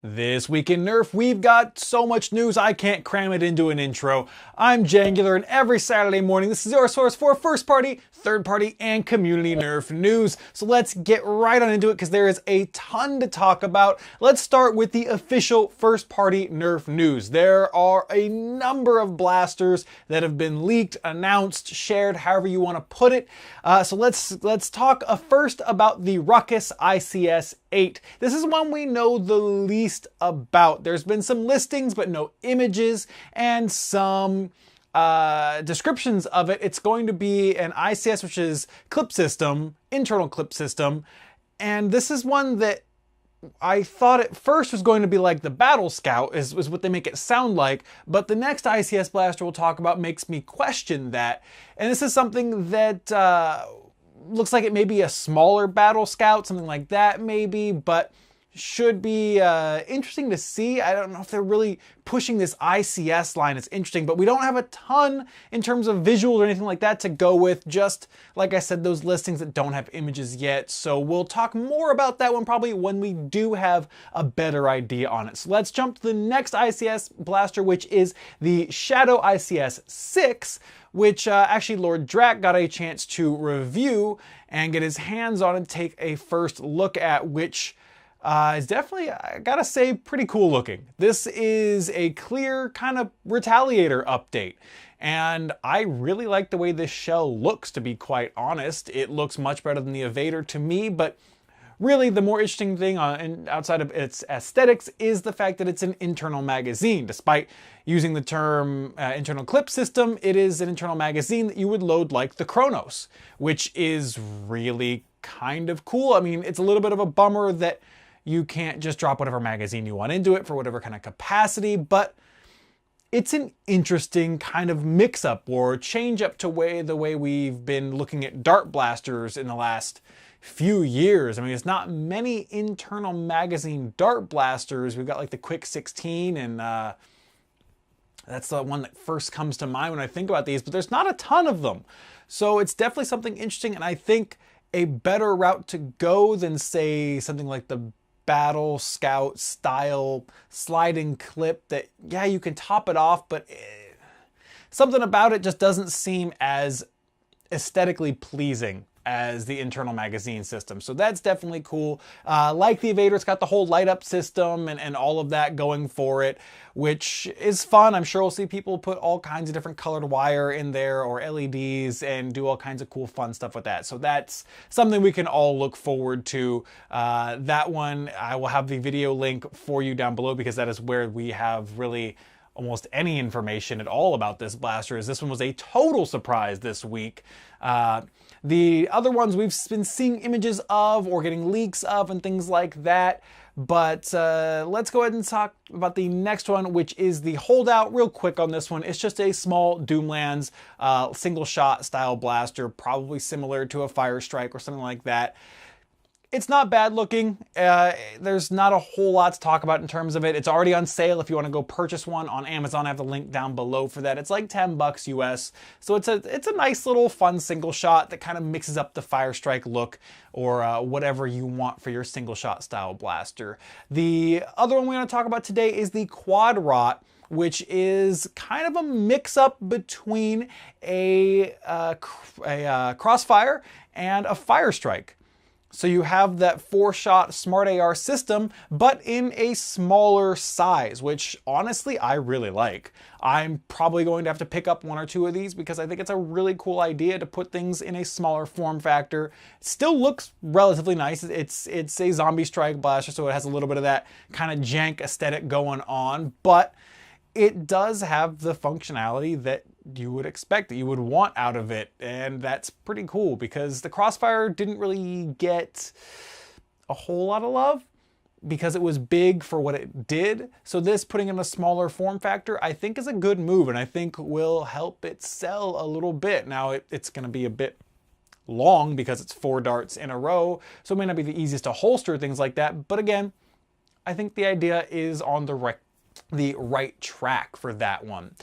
This week in Nerf, we've got so much news I can't cram it into an intro. I'm Jangular, and every Saturday morning this is your source for first party, third party, and community Nerf news. So let's get right on into it because there is a ton to talk about. Let's start with the official first party Nerf news. There are a number of blasters that have been leaked, announced, shared, however you want to put it. So let's talk first about the Rukkus ICS 8. This is one we know the least about. There's been some listings, but no images, and some descriptions of it. It's going to be an ICS, which is clip system, internal clip system, and this is one that I thought at first was going to be like the Battle Scout, is what they make it sound like, but the next ICS blaster we'll talk about makes me question that. And this is something that looks like it may be a smaller Battle Scout, something like that maybe, but should be interesting to see. I don't know if they're really pushing this ICS line. It's interesting, but we don't have a ton in terms of visuals or anything like that to go with. Just, like I said, those listings that don't have images yet. So we'll talk more about that one probably when we do have a better idea on it. So let's jump to the next ICS blaster, which is the Shadow ICS 6, which actually Lord Drac got a chance to review and get his hands on and take a first look at, which is definitely, I gotta say, pretty cool looking. This is a clear kind of Retaliator update, and I really like the way this shell looks, to be quite honest. It looks much better than the Evader to me, but really the more interesting thing outside of its aesthetics is the fact that it's an internal magazine. Despite using the term internal clip system, it is an internal magazine that you would load like the Chronos, which is really kind of cool. I mean, it's a little bit of a bummer that you can't just drop whatever magazine you want into it for whatever kind of capacity, but it's an interesting kind of mix-up or change-up to the way we've been looking at dart blasters in the last few years. I mean, it's not many internal magazine dart blasters. We've got like the Quick 16, and that's the one that first comes to mind when I think about these, but there's not a ton of them. So it's definitely something interesting, and I think a better route to go than, say, something like the Battle Scout style sliding clip that, yeah, you can top it off, but something about it just doesn't seem as aesthetically pleasing as the internal magazine system. So that's definitely cool. Like the Evader, it's got the whole light up system and all of that going for it, which is fun. I'm sure we'll see people put all kinds of different colored wire in there or LEDs and do all kinds of cool fun stuff with that. So that's something we can all look forward to. That one, I will have the video link for you down below because that is where we have really almost any information at all about this blaster, as this one was a total surprise this week. The other ones we've been seeing images of or getting leaks of and things like that. But let's go ahead and talk about the next one, which is the Holdout. Real quick on this one, it's just a small Doomlands single shot style blaster, probably similar to a Fire Strike or something like that. It's not bad looking. There's not a whole lot to talk about in terms of it. It's already on sale if you want to go purchase one on Amazon. I have the link down below for that. It's like $10 US. So it's a nice little fun single shot that kind of mixes up the Fire Strike look or whatever you want for your single shot style blaster. The other one we want to talk about today is the Quadrot, which is kind of a mix-up between a Crossfire and a Fire Strike. So you have that 4-shot Smart AR system, but in a smaller size, which honestly I really like. I'm probably going to have to pick up one or two of these because I think it's a really cool idea to put things in a smaller form factor. It still looks relatively nice. It's a zombie strike blaster, so it has a little bit of that kind of jank aesthetic going on, but it does have the functionality that you would expect, that you would want out of it. And that's pretty cool because the Crossfire didn't really get a whole lot of love because it was big for what it did. So this, putting in a smaller form factor, I think is a good move, and I think will help it sell a little bit. Now it's going to be a bit long because it's 4 darts in a row, so it may not be the easiest to holster, things like that. But again, I think the idea is on the right track for that one.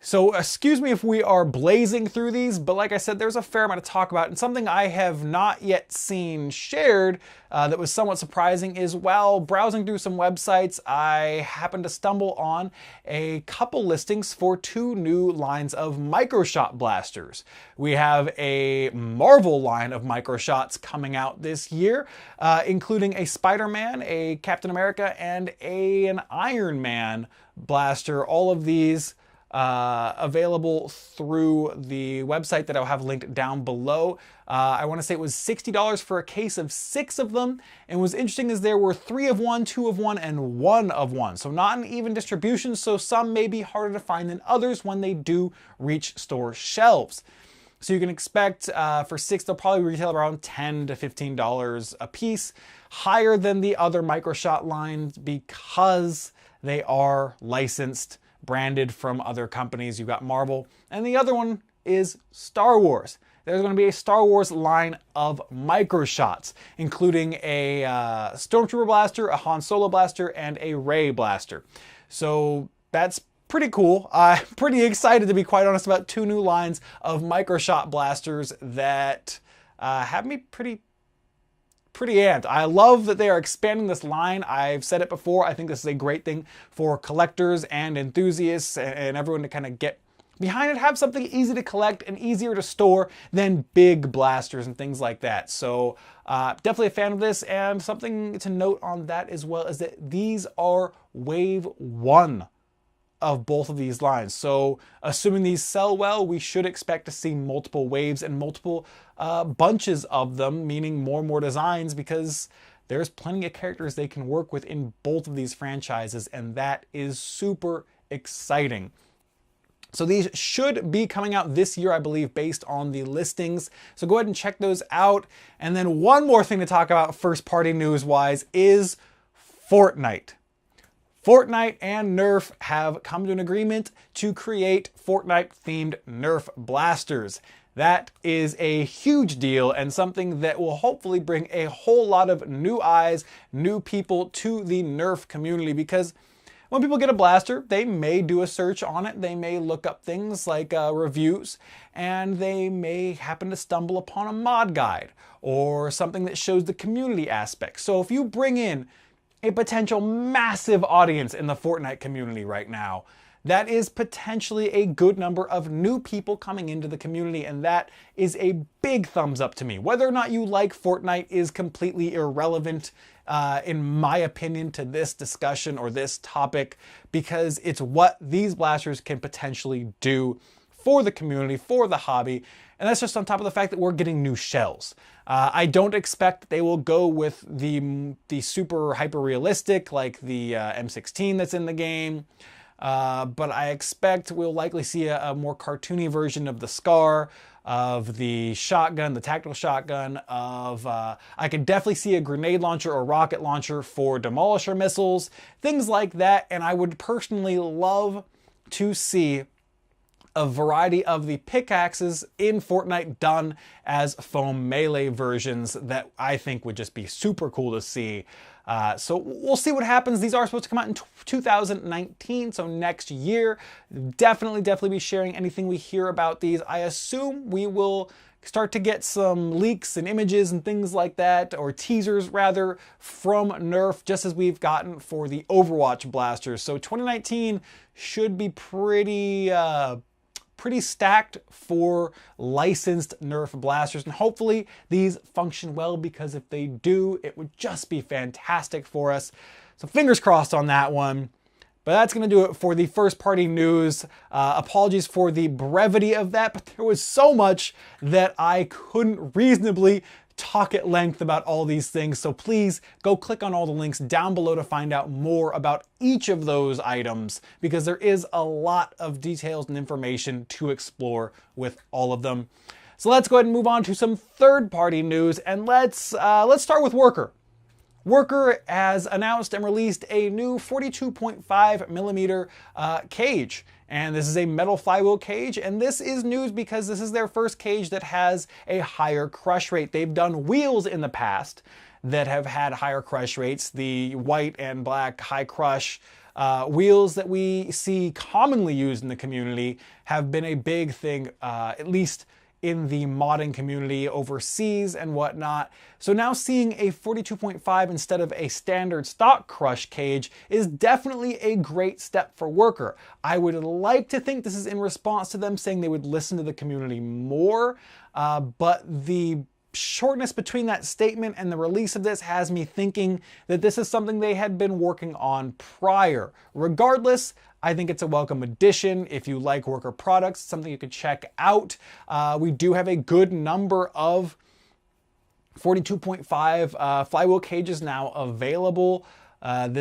So excuse me if we are blazing through these, but like I said, there's a fair amount to talk about, and something I have not yet seen shared that was somewhat surprising is while browsing through some websites, I happened to stumble on a couple listings for two new lines of microshot blasters. We have a Marvel line of microshots coming out this year, including a Spider-Man, a Captain America, and an Iron Man blaster. All of these available through the website that I'll have linked down below. I want to say it was $60 for a case of 6 of them. And what's interesting is there were 3 of one, 2 of one, and 1 of one. So not an even distribution, so some may be harder to find than others when they do reach store shelves. So you can expect for 6, they'll probably retail around $10 to $15 a piece, higher than the other microshot lines because they are licensed, branded from other companies. You've got Marvel, and the other one is Star Wars. There's going to be a Star Wars line of microshots, including a Stormtrooper blaster, a Han Solo blaster, and a Rey blaster. So that's pretty cool. I'm pretty excited, to be quite honest, about 2 new lines of microshot blasters that have me pretty amped. I love that they are expanding this line. I've said it before, I think this is a great thing for collectors and enthusiasts and everyone to kind of get behind it, have something easy to collect and easier to store than big blasters and things like that. So definitely a fan of this, and something to note on that as well is that these are wave 1 of both of these lines. So assuming these sell well, we should expect to see multiple waves and multiple bunches of them, meaning more and more designs, because there's plenty of characters they can work with in both of these franchises, and that is super exciting. So these should be coming out this year, I believe, based on the listings. So go ahead and check those out. And then one more thing to talk about first party news wise is Fortnite. Fortnite and Nerf have come to an agreement to create Fortnite-themed Nerf blasters. That is a huge deal and something that will hopefully bring a whole lot of new eyes, new people to the Nerf community, because when people get a blaster, they may do a search on it, they may look up things like reviews, and they may happen to stumble upon a mod guide or something that shows the community aspect. So if you bring in a potential massive audience in the Fortnite community right now, that is potentially a good number of new people coming into the community, and that is a big thumbs up to me. Whether or not you like Fortnite is completely irrelevant, in my opinion, to this discussion or this topic, because it's what these blasters can potentially do for the community, for the hobby. And that's just on top of the fact that we're getting new shells. I don't expect they will go with the super hyper realistic like the M16 that's in the game. But I expect we'll likely see a more cartoony version of the SCAR, of the shotgun, the tactical shotgun, of I could definitely see a grenade launcher or rocket launcher for demolisher missiles, things like that. And I would personally love to see a variety of the pickaxes in Fortnite done as foam melee versions that I think would just be super cool to see. So we'll see what happens. These are supposed to come out in 2019, so next year. Definitely be sharing anything we hear about these. I assume we will start to get some leaks and images and things like that, or teasers rather, from Nerf, just as we've gotten for the Overwatch blasters. So 2019 should be pretty stacked for licensed Nerf blasters, and hopefully these function well, because if they do, it would just be fantastic for us. So fingers crossed on that one. But that's going to do it for the first party news. Apologies for the brevity of that, but there was so much that I couldn't reasonably talk at length about all these things. So please go click on all the links down below to find out more about each of those items, because there is a lot of details and information to explore with all of them. So let's go ahead and move on to some third-party news, and let's start with Worker. Worker has announced and released a new 42.5 millimeter cage. And this is a metal flywheel cage, and this is news because this is their first cage that has a higher crush rate. They've done wheels in the past that have had higher crush rates. The white and black high crush wheels that we see commonly used in the community have been a big thing, at least in the modding community overseas and whatnot. So now seeing a 42.5 instead of a standard stock crush cage is definitely a great step for Worker. I would like to think this is in response to them saying they would listen to the community more, but the shortness between that statement and the release of this has me thinking that this is something they had been working on prior. Regardless, I think it's a welcome addition. If you like Worker products, something you could check out. We do have a good number of 42.5 flywheel cages now available. I'm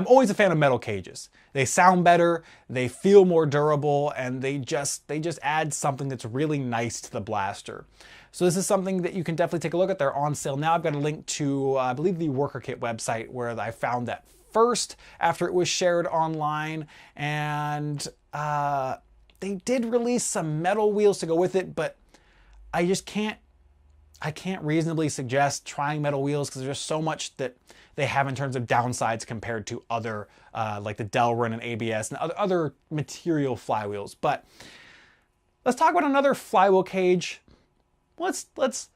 always a fan of metal cages. They sound better, they feel more durable, and they just add something that's really nice to the blaster. So this is something that you can definitely take a look at. They're on sale now. I've got a link to, I believe, the Worker Kit website where I found that first after it was shared online, and they did release some metal wheels to go with it, but I can't reasonably suggest trying metal wheels because there's just so much that they have in terms of downsides compared to other like the Delrin and ABS and other material flywheels. But let's talk about another flywheel cage. Let's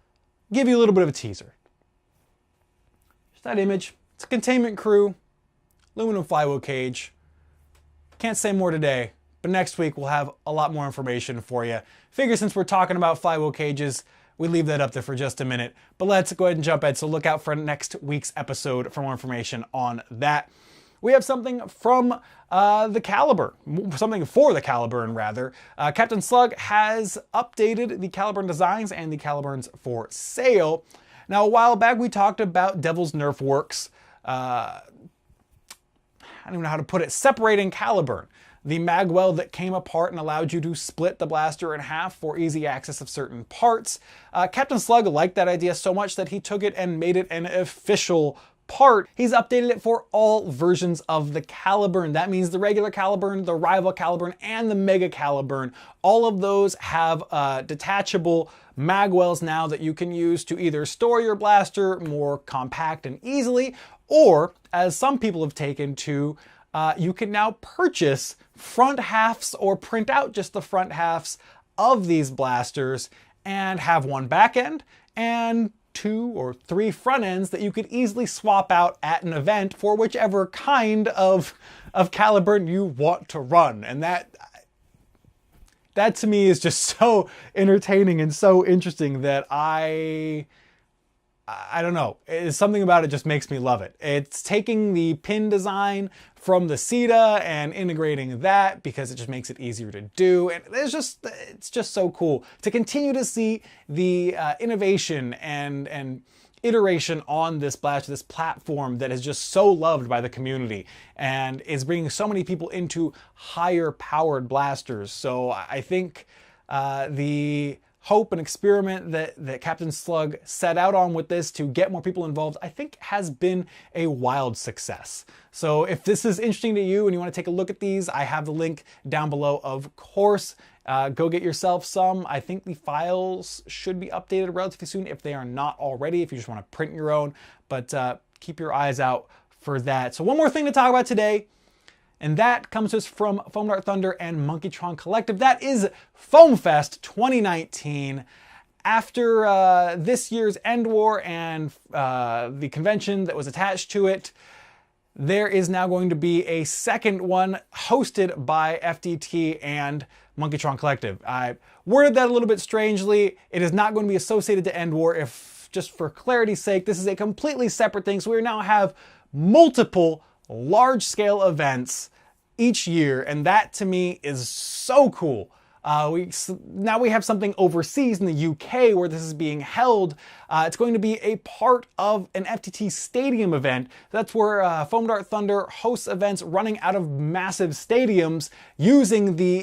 give you a little bit of a teaser. Just that image. It's a containment crew aluminum flywheel cage. Can't say more today, but next week we'll have a lot more information for you. Figure since we're talking about flywheel cages, we leave that up there for just a minute. But let's go ahead and jump ahead. So look out for next week's episode for more information on that. We have something from the Caliburn, something for the Caliburn rather. Captain Slug has updated the Caliburn designs and the Caliburns for sale. Now, a while back we talked about Devil's Nerf Works. I don't even know how to put it, separating Caliburn. The magwell that came apart and allowed you to split the blaster in half for easy access of certain parts. Captain Slug liked that idea so much that he took it and made it an official part. He's updated it for all versions of the Caliburn. That means the regular Caliburn, the rival Caliburn, and the Mega Caliburn. All of those have detachable magwells now that you can use to either store your blaster more compact and easily, or, as some people have taken to, you can now purchase front halves or print out just the front halves of these blasters and have one back end and 2 or 3 front ends that you could easily swap out at an event for whichever kind of Caliburn you want to run. And that to me is just so entertaining and so interesting that I don't know. It's something about it just makes me love it. It's taking the pin design from the CETA and integrating that because it just makes it easier to do. And it's just so cool to continue to see the innovation and iteration on this blaster, this platform that is just so loved by the community and is bringing so many people into higher powered blasters. So I think the hope and experiment that Captain Slug set out on with this to get more people involved, I think has been a wild success. So if this is interesting to you and you want to take a look at these, I have the link down below, of course. Go get yourself some. I think the files should be updated relatively soon if they are not already, if you just want to print your own, but keep your eyes out for that. So one more thing to talk about today, and that comes to us from Foam Dart Thunder and Monkeytron Collective. That is Foam Fest 2019. After this year's End War and the convention that was attached to it, there is now going to be a second one hosted by FDT and Monkeytron Collective. I worded that a little bit strangely. It is not going to be associated to End War. If, just for clarity's sake, this is a completely separate thing. So we now have multiple large-scale events each year, and that to me is so cool. Now we have something overseas in the UK where this is being held. It's going to be a part of an FTT Stadium event. That's where Foam Dart Thunder hosts events running out of massive stadiums using the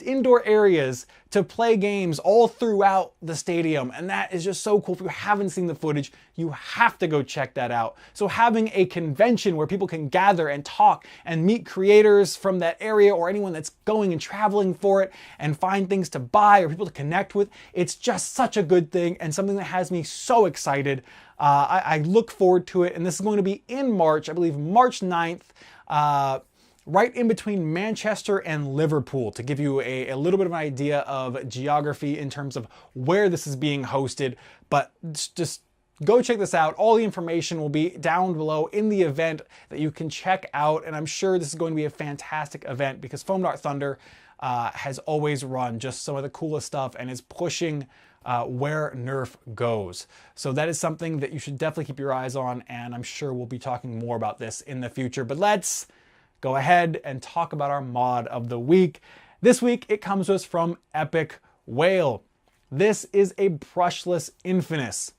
indoor areas to play games all throughout the stadium. And that is just so cool. If you haven't seen the footage, you have to go check that out. So having a convention where people can gather and talk and meet creators from that area or anyone that's going and traveling for it and find things to buy or people to connect with. It's just such a good thing and something that has me so excited. I look forward to it, and this is going to be in March, I believe March 9th, right in between Manchester and Liverpool, to give you a little bit of an idea of geography in terms of where this is being hosted. But just go check this out. All the information will be down below in the event that you can check out, and I'm sure this is going to be a fantastic event because Foam Dart Thunder has always run just some of the coolest stuff and is pushing where Nerf goes. So that is something that you should definitely keep your eyes on, and I'm sure we'll be talking more about this in the future. But let's go ahead and talk about our mod of the week. This week it comes to us from Epic Whale. This is a brushless Infinus,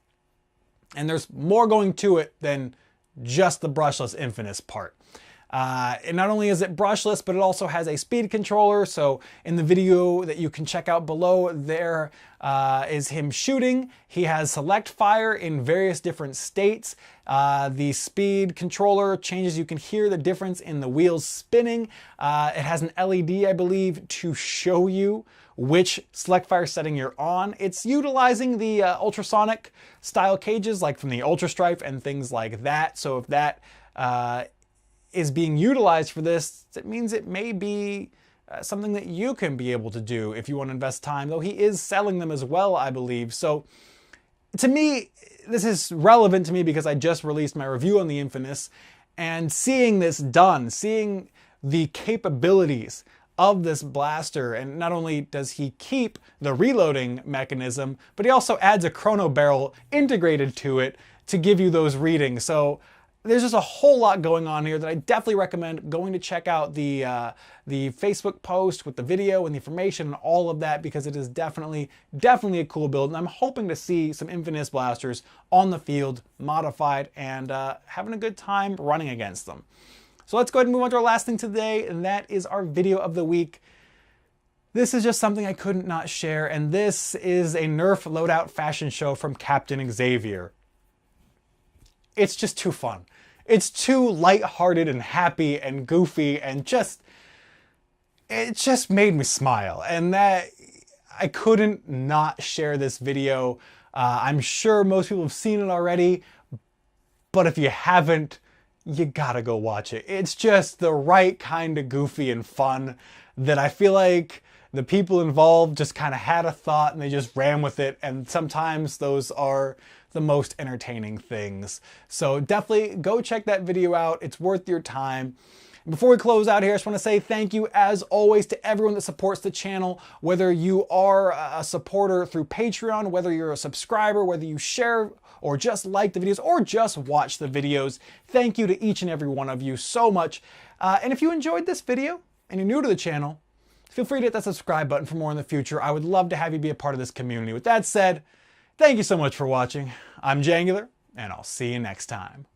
and there's more going to it than just the brushless Infinus part. And not only is it brushless, but it also has a speed controller. So in the video that you can check out below, there is him shooting. He has select fire in various different states. The speed controller changes. You can hear the difference in the wheels spinning. It has an LED, I believe, to show you which select fire setting you're on. It's utilizing the ultrasonic style cages like from the Ultra Strife and things like that. So if that is being utilized for this, it means it may be something that you can be able to do if you want to invest time, though he is selling them as well, I believe. So to me, this is relevant to me because I just released my review on the Infinus, and seeing this done, seeing the capabilities of this blaster, and not only does he keep the reloading mechanism, but he also adds a chrono barrel integrated to it to give you those readings. So there's just a whole lot going on here that I definitely recommend going to check out the Facebook post with the video and the information and all of that, because it is definitely a cool build. And I'm hoping to see some Infinus blasters on the field, modified, and having a good time running against them. So let's go ahead and move on to our last thing today, and that is our video of the week. This is just something I couldn't not share, and this is a Nerf loadout fashion show from Captain Xavier. It's just too fun. It's too lighthearted and happy and goofy, and it just made me smile. And that, I couldn't not share this video. I'm sure most people have seen it already, but if you haven't, you gotta go watch it. It's just the right kind of goofy and fun that I feel like the people involved just kind of had a thought and they just ran with it, and sometimes those are the most entertaining things. So definitely go check that video out. It's worth your time. Before we close out here, I just want to say thank you as always to everyone that supports the channel, whether you are a supporter through Patreon, whether you're a subscriber, whether you share or just like the videos or just watch the videos. Thank you to each and every one of you so much. And if you enjoyed this video and you're new to the channel, feel free to hit that subscribe button for more in the future. I would love to have you be a part of this community. With that said, thank you so much for watching. I'm Jangular, and I'll see you next time.